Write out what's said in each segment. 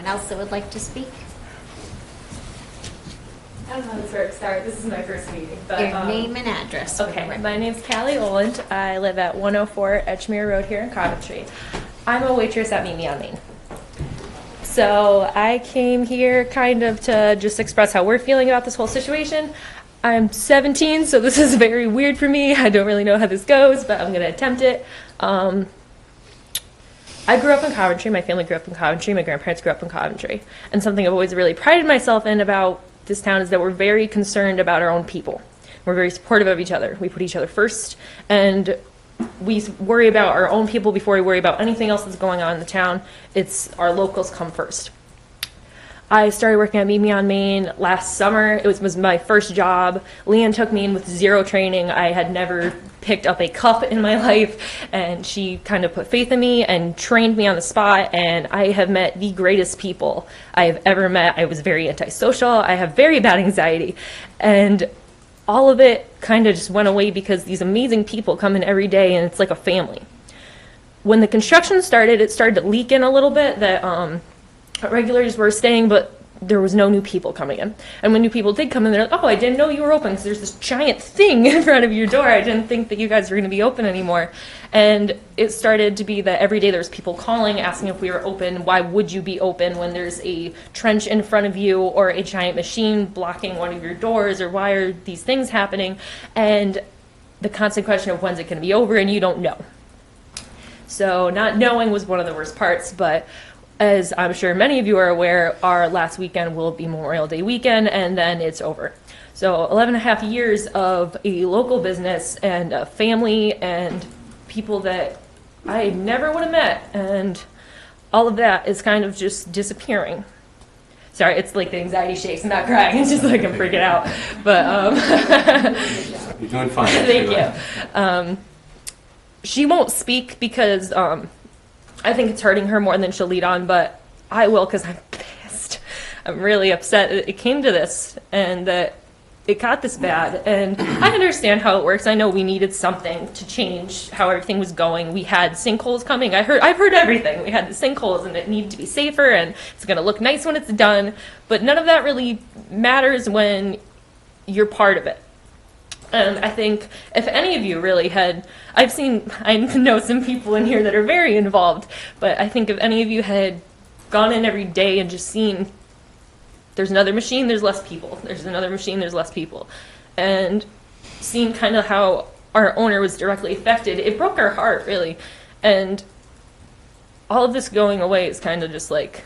else that would like to speak? I don't know how this works. Sorry, this is my first meeting. But, Your name and address. for the Okay, record. my name's Callie Oland. I live at 104 Edgemere Road here in Coventry. I'm a waitress at Meet Me on Main. So I came here kind of to just express how we're feeling about this whole situation. I'm 17, so this is very weird for me. I don't really know how this goes, but I'm going to attempt it. I grew up in Coventry. My family grew up in Coventry. My grandparents grew up in Coventry. And something I've always really prided myself in about this town is that we're very concerned about our own people. We're very supportive of each other. We put each other first, and we worry about our own people before we worry about anything else that's going on in the town. It's our locals come first. I started working at Meet Me on Main last summer. It was my first job. Leanne took me in with zero training. I had never picked up a cup in my life, and she kind of put faith in me and trained me on the spot, and I have met the greatest people I have ever met. I was very antisocial. I have very bad anxiety, and all of it kind of just went away because these amazing people come in every day, and it's like a family. When the construction started, it started to leak in a little bit that regulars were staying, but there was no new people coming in. And when new people did come in, they're like, oh, I didn't know you were open because there's this giant thing in front of your door. I didn't think that you guys were going to be open anymore. And it started to be that every day there was people calling, asking if we were open. Why would you be open when there's a trench in front of you or a giant machine blocking one of your doors, or why are these things happening? And the constant question of when's it going to be over, and you don't know. So not knowing was one of the worst parts, but as I'm sure many of you are aware, our last weekend will be Memorial Day weekend, and then it's over. So 11 and a half years of a local business and a family and people that I never would have met, and all of that is kind of just disappearing. Sorry, it's like the anxiety shakes. I'm not crying. It's just like I'm freaking out. But You're doing fine. thank you. She won't speak because I think it's hurting her more than she'll lead on, but I will because I'm pissed. I'm really upset that it came to this and that it got this bad. And I understand how it works. I know we needed something to change how everything was going. We had sinkholes coming. I've heard everything. We had the sinkholes, and it needed to be safer, and it's going to look nice when it's done. But none of that really matters when you're part of it. And I think if any of you really I know some people in here that are very involved, but I think if any of you had gone in every day and just seen, there's another machine, there's less people. There's another machine, there's less people. And seen kind of how our owner was directly affected, it broke our heart, really. And all of this going away is kind of just like,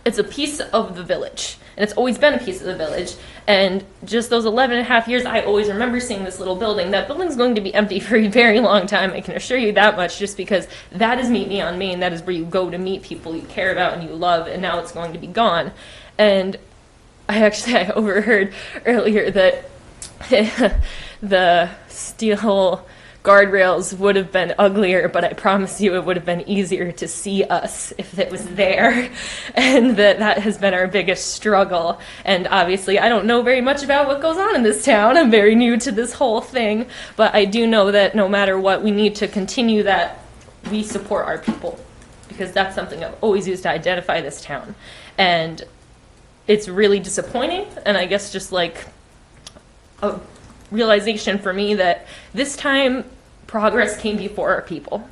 it's a piece of the village. And it's always been a piece of the village. And just those 11 and a half years, I always remember seeing this little building. That building's going to be empty for a very long time. I can assure you that much, just because that is Meet Me on Main. That is where you go to meet people you care about and you love, and now it's going to be gone. And I overheard earlier that the steel guardrails would have been uglier, but I promise you it would have been easier to see us if it was there. And that has been our biggest struggle. And obviously I don't know very much about what goes on in this town. I'm very new to this whole thing, but I do know that no matter what, we need to continue that we support our people, because that's something I've always used to identify this town. And it's really disappointing, and I guess just like a realization for me that this time progress came before our people,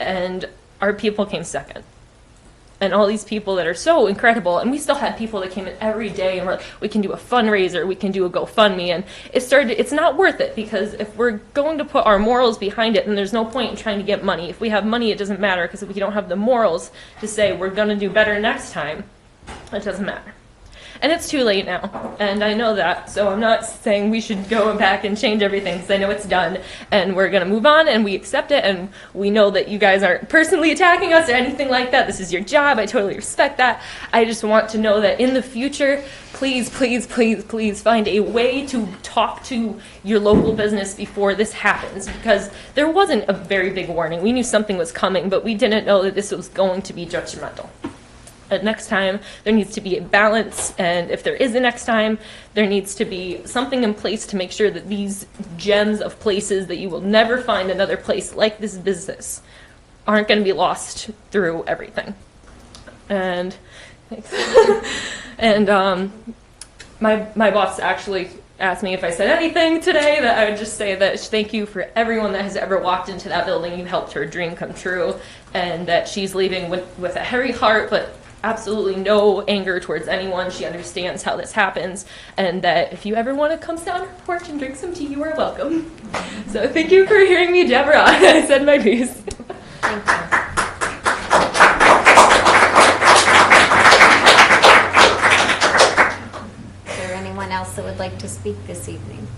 and our people came second. And all these people that are so incredible, and we still had people that came in every day and were like, we can do a fundraiser, we can do a GoFundMe, and it's not worth it, because if we're going to put our morals behind it, then there's no point in trying to get money. If we have money, it doesn't matter, because if we don't have the morals to say we're going to do better next time, it doesn't matter. And it's too late now, and I know that, so I'm not saying we should go back and change everything, because I know it's done, and we're going to move on, and we accept it, and we know that you guys aren't personally attacking us or anything like that. This is your job. I totally respect that. I just want to know that in the future, please, please, please, please find a way to talk to your local business before this happens, because there wasn't a very big warning. We knew something was coming, but we didn't know that this was going to be detrimental. Next time, there needs to be a balance, and if there is a next time, there needs to be something in place to make sure that these gems of places that you will never find another place like this business aren't going to be lost through everything. And thanks. And my boss actually asked me if I said anything today, that I would just say that thank you for everyone that has ever walked into that building. You helped her dream come true, and that she's leaving with a heavy heart, but absolutely no anger towards anyone. She understands how this happens, and that if you ever want to come sit on her porch and drink some tea, you are welcome. So thank you for hearing me, Deborah. I said my piece. Thank you. Is there anyone else that would like to speak this evening?